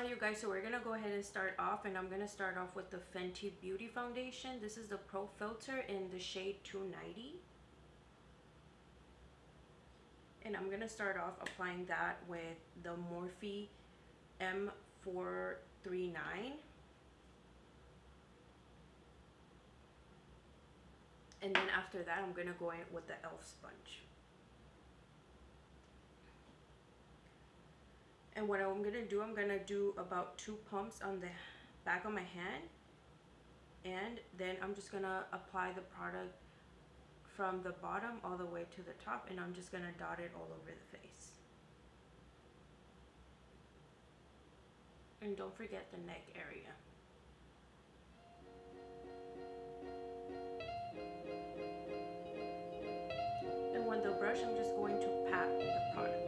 Hi you guys, so we're gonna go ahead and start off, and I'm gonna start off with the Fenty Beauty foundation. This is the Pro Filter in the shade 290, and I'm gonna start off applying that with the Morphe M439, and then after that I'm gonna go in with the e.l.f. sponge. And what I'm gonna do about 2 pumps on the back of my hand, and then I'm just gonna apply the product from the bottom all the way to the top, and I'm just gonna dot it all over the face. And don't forget the neck area. And with the brush, I'm just going to pat the product.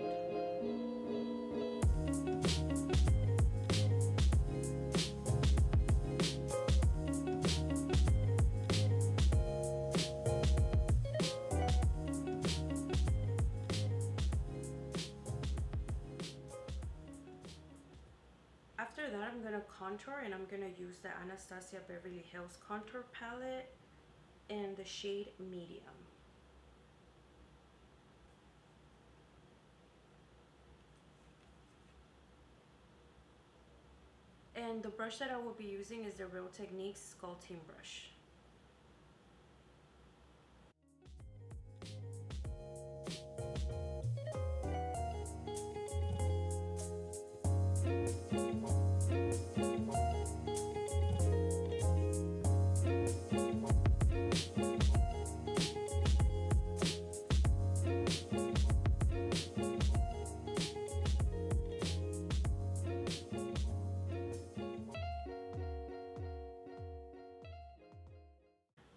After that, I'm gonna contour, and I'm gonna use the Anastasia Beverly Hills contour palette in the shade medium. And the brush that I will be using is the Real Techniques sculpting brush.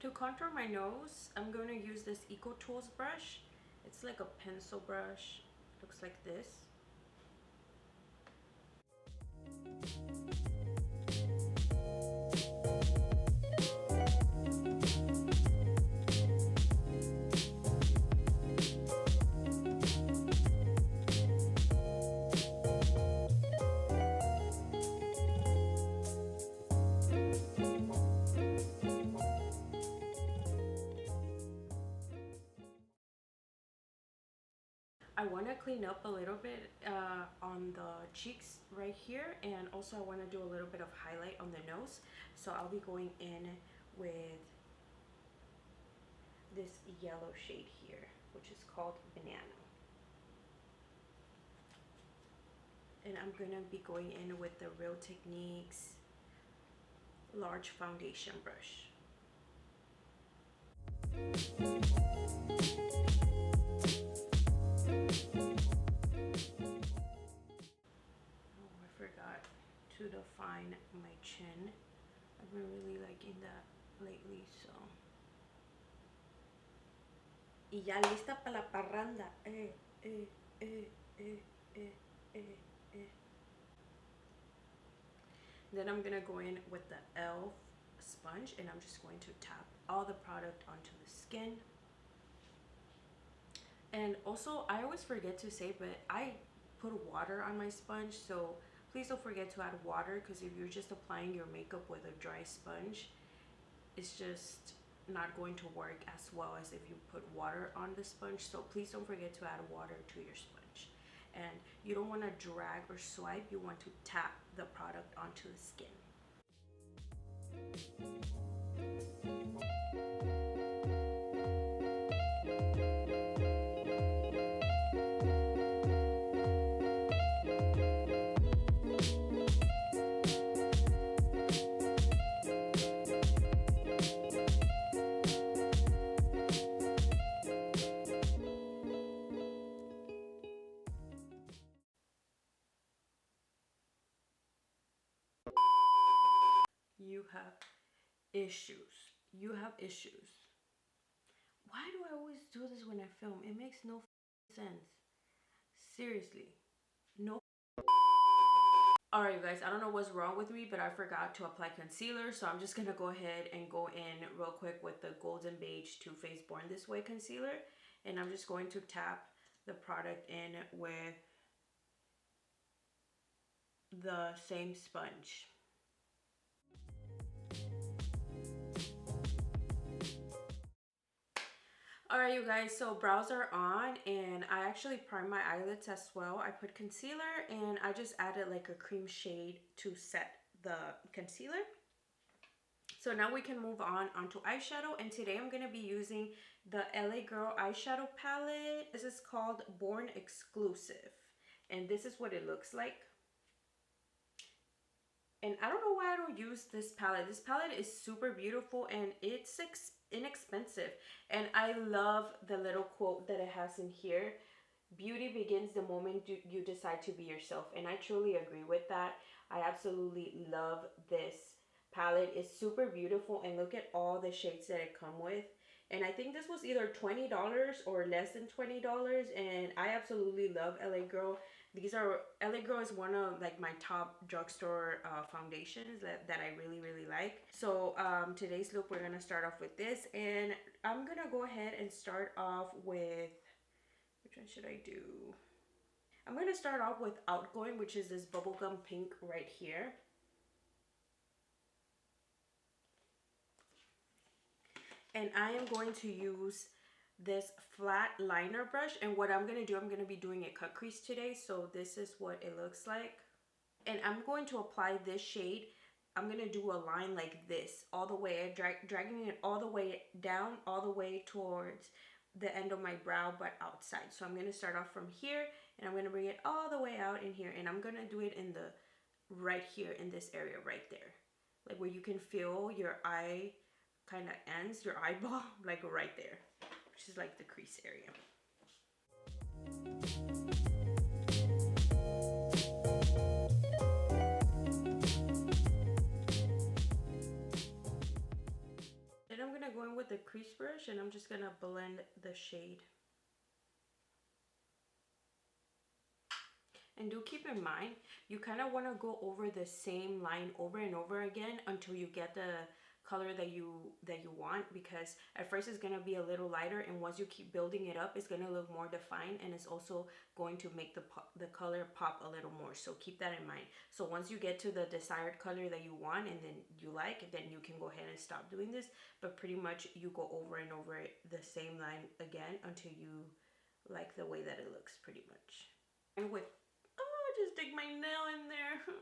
To contour my nose, I'm going to use this Eco Tools brush. It's like a pencil brush. Looks like this. I want to clean up a little bit on the cheeks right here, and also I want to do a little bit of highlight on the nose. So I'll be going in with this yellow shade here, which is called Banana. And I'm going to be going in with the Real Techniques large foundation brush. Forgot to define my chin. I've been really liking that lately, so. Y ya lista para la parranda. Then I'm gonna go in with the e.l.f. sponge, and I'm just going to tap all the product onto the skin. And also, I always forget to say, but I put water on my sponge, so please don't forget to add water, because if you're just applying your makeup with a dry sponge, it's just not going to work as well as if you put water on the sponge. So please don't forget to add water to your sponge. And you don't want to drag or swipe, you want to tap the product onto the skin. You have issues. You have issues. Why do I always do this when I film? It makes no sense. Seriously. No. Alright guys, I don't know what's wrong with me, but I forgot to apply concealer. So I'm just going to go ahead and go in real quick with the Golden Beige Too Faced Born This Way concealer. And I'm just going to tap the product in with the same sponge. Alright you guys, so brows are on and I actually primed my eyelids as well. I put concealer and I just added like a cream shade to set the concealer. So now we can move on onto eyeshadow, and today I'm going to be using the LA Girl eyeshadow palette. This is called Born Exclusive and this is what it looks like. And I don't know why I don't use this palette. This palette is super beautiful and it's inexpensive. And I love the little quote that it has in here. Beauty begins the moment you decide to be yourself. And I truly agree with that. I absolutely love this palette. It's super beautiful and look at all the shades that it come with. And I think this was either $20 or less than $20, and I absolutely love LA Girl. These are, LA Girl is one of like my top drugstore foundations that I really like. So today's look, we're gonna start off with this, and I'm gonna go ahead and start off with, which one should I do? I'm gonna start off with Outgoing, which is this bubblegum pink right here. And I am going to use this flat liner brush, and what I'm going to do, I'm going to be doing a cut crease today, so this is what it looks like. And I'm going to apply this shade. I'm going to do a line like this all the way, dragging it all the way down, all the way towards the end of my brow but outside. So I'm going to start off from here and I'm going to bring it all the way out in here, and I'm going to do it in the right here in this area right there, like where you can feel your eye kind of ends, your eyeball, like right there, which is like the crease area. Then I'm gonna go in with the crease brush and I'm just gonna blend the shade. And do keep in mind, you kind of want to go over the same line over and over again until you get the color that you want, because at first it's going to be a little lighter, and once you keep building it up, it's going to look more defined, and it's also going to make the color pop a little more. So keep that in mind. So once you get to the desired color that you want and then you like, then you can go ahead and stop doing this. But pretty much you go over and over the same line again until you like the way that it looks, pretty much. And with, oh, I just dig my nail in there.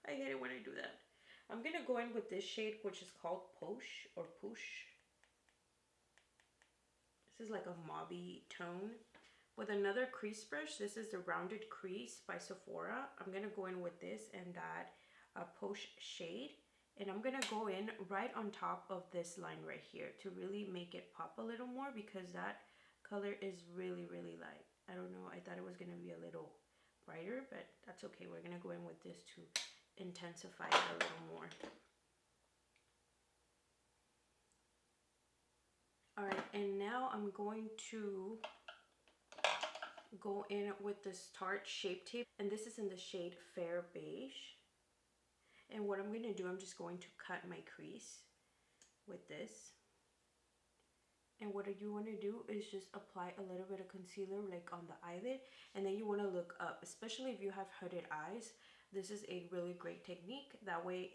I hate it when I do that. I'm gonna go in with this shade, which is called Posh or Push. This is like a mauvey tone. With another crease brush, this is the Rounded Crease by Sephora. I'm gonna go in with this and that Posh shade. And I'm gonna go in right on top of this line right here to really make it pop a little more, because that color is really light. I don't know, I thought it was gonna be a little brighter, but that's okay. We're gonna go in with this to intensify it a little more. All right, and now I'm going to go in with this Tarte Shape Tape, and this is in the shade Fair Beige. And what I'm going to do, I'm just going to cut my crease with this. And what you want to do is just apply a little bit of concealer like on the eyelid, and then you want to look up, especially if you have hooded eyes. This is a really great technique. That way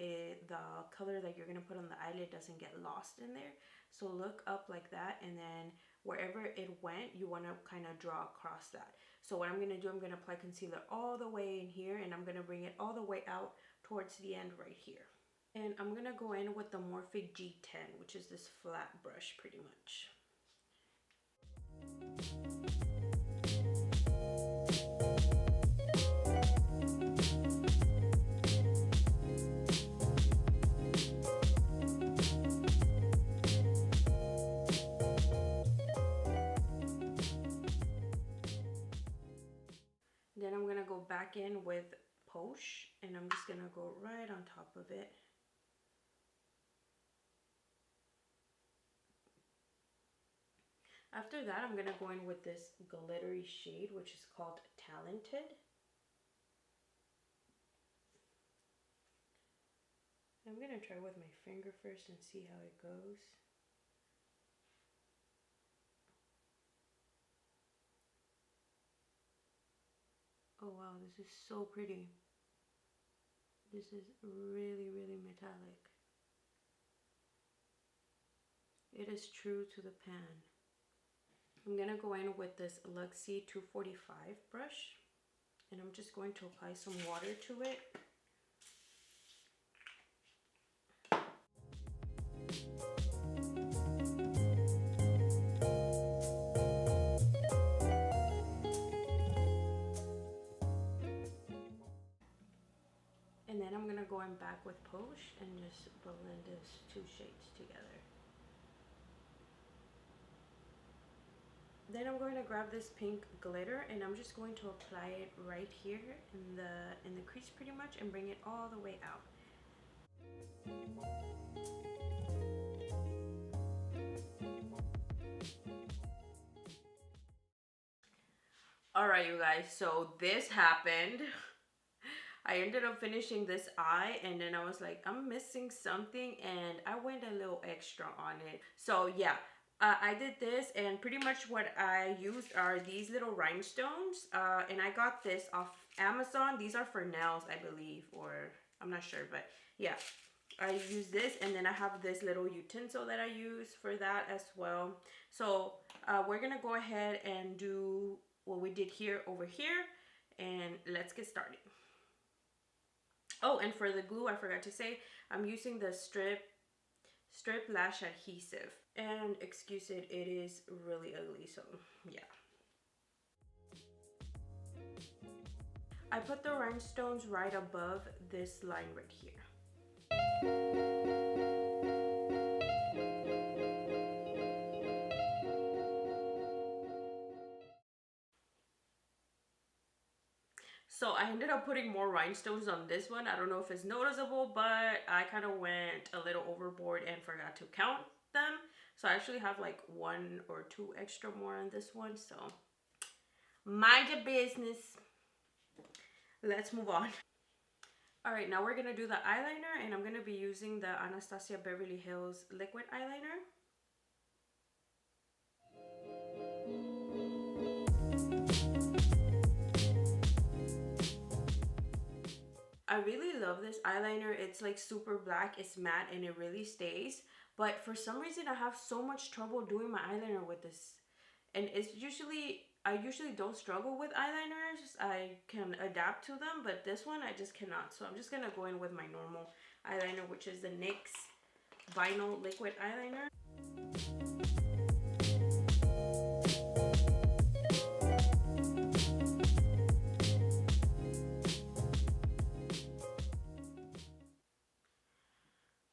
the color that you're going to put on the eyelid doesn't get lost in there. So look up like that, and then wherever it went, you want to kind of draw across that. So what I'm going to do, I'm going to apply concealer all the way in here, and I'm going to bring it all the way out towards the end right here. And I'm going to go in with the Morphe G10, which is this flat brush pretty much. Then I'm going to go back in with Posh, and I'm just going to go right on top of it. After that, I'm going to go in with this glittery shade, which is called Talented. I'm going to try with my finger first and see how it goes. Oh wow, this is so pretty. This is really, really metallic. It is true to the pan. I'm gonna go in with this Luxie 245 brush, and I'm just going to apply some water to it. And then I'm gonna go in back with Posh and just blend these two shades together. Then I'm going to grab this pink glitter and I'm just going to apply it right here in the crease pretty much, and bring it all the way out. Alright you guys, so this happened. I ended up finishing this eye, and then I was like, I'm missing something, and I went a little extra on it. So yeah, I did this, and pretty much what I used are these little rhinestones, and I got this off Amazon. These are for nails, I believe, or I'm not sure, but yeah. I use this, and then I have this little utensil that I use for that as well. So we're gonna go ahead and do what we did here over here, and let's get started. Oh, and for the glue, I forgot to say, I'm using the strip lash adhesive. And excuse it, it is really ugly, so yeah. I put the rhinestones right above this line right here. So I ended up putting more rhinestones on this one. I don't know if it's noticeable, but I kind of went a little overboard and forgot to count them. So I actually have like 1 or 2 extra more on this one. So mind your business. Let's move on. All right, now we're gonna do the eyeliner, and I'm gonna be using the Anastasia Beverly Hills liquid eyeliner. I really love this eyeliner. It's like super black, it's matte, and it really stays. But for some reason, I have so much trouble doing my eyeliner with this. And I usually don't struggle with eyeliners. I can adapt to them, but this one I just cannot. So I'm just gonna go in with my normal eyeliner, which is the NYX Vinyl Liquid Eyeliner.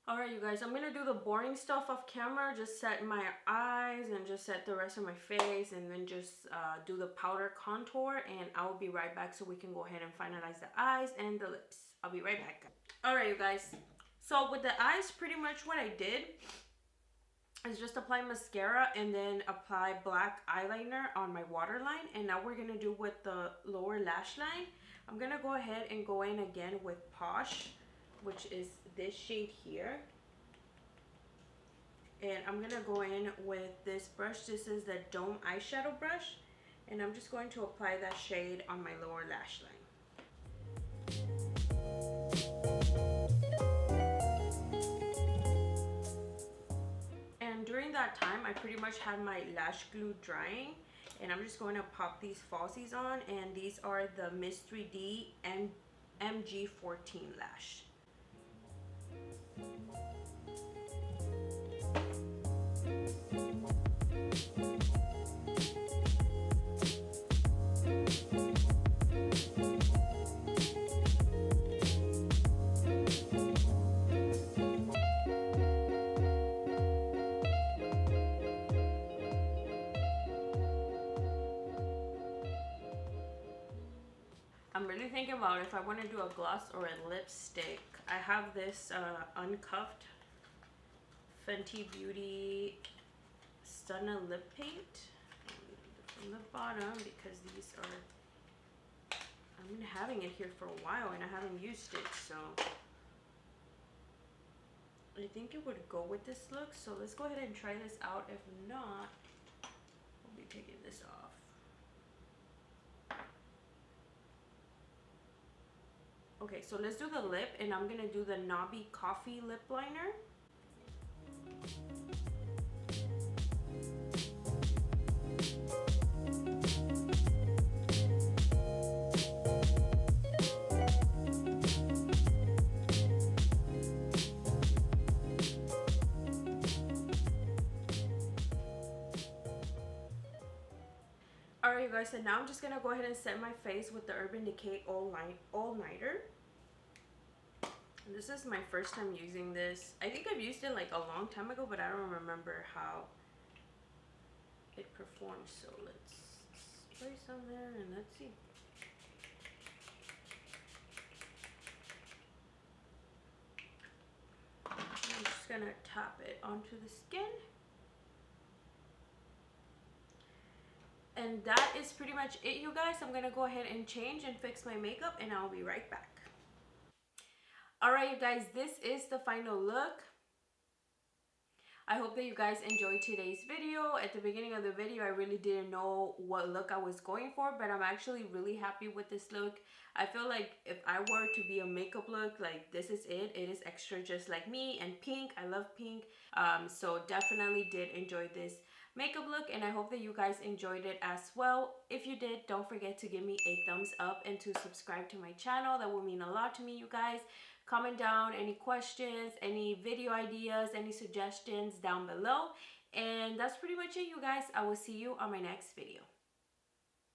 Alright you guys, I'm gonna do the boring stuff off camera. Just set my eyes and just set the rest of my face, and then just do the powder contour, and I will be right back so we can go ahead and finalize the eyes and the lips. I'll be right back. Alright you guys, so with the eyes, pretty much what I did is just apply mascara and then apply black eyeliner on my waterline. And now we're gonna do with the lower lash line. I'm gonna go ahead and go in again with Posh, which is this shade here. And I'm gonna go in with this brush. This is the Dome eyeshadow brush, and I'm just going to apply that shade on my lower lash line. And during that time, I pretty much had my lash glue drying, and I'm just going to pop these falsies on, and these are the Miss 3D MG14 lash. I'm really thinking about if I want to do a gloss or a lipstick. I have this uncuffed Fenty Beauty Stunna lip paint from the bottom, because these are, I've been having it here for a while and I haven't used it, so I think it would go with this look. So let's go ahead and try this out. If not, we'll be taking this off. Okay, so let's do the lip, and I'm gonna do the Knobby Coffee lip liner. Alright, you guys, so now I'm just gonna go ahead and set my face with the Urban Decay All Nighter. This is my first time using this. I think I've used it like a long time ago, but I don't remember how it performs. So let's spray some there and let's see. I'm just gonna tap it onto the skin. And that is pretty much it, you guys. I'm gonna go ahead and change and fix my makeup, and I'll be right back. Alright, you guys, this is the final look. I hope that you guys enjoyed today's video. At the beginning of the video, I really didn't know what look I was going for, but I'm actually really happy with this look. I feel like if I were to be a makeup look, like this is it. It is extra just like me, and pink. I love pink. So definitely did enjoy this makeup look, and I hope that you guys enjoyed it as well. If you did, don't forget to give me a thumbs up and to subscribe to my channel. That will mean a lot to me, you guys. Comment down any questions, any video ideas, any suggestions down below. And that's pretty much it, you guys. I will see you on my next video.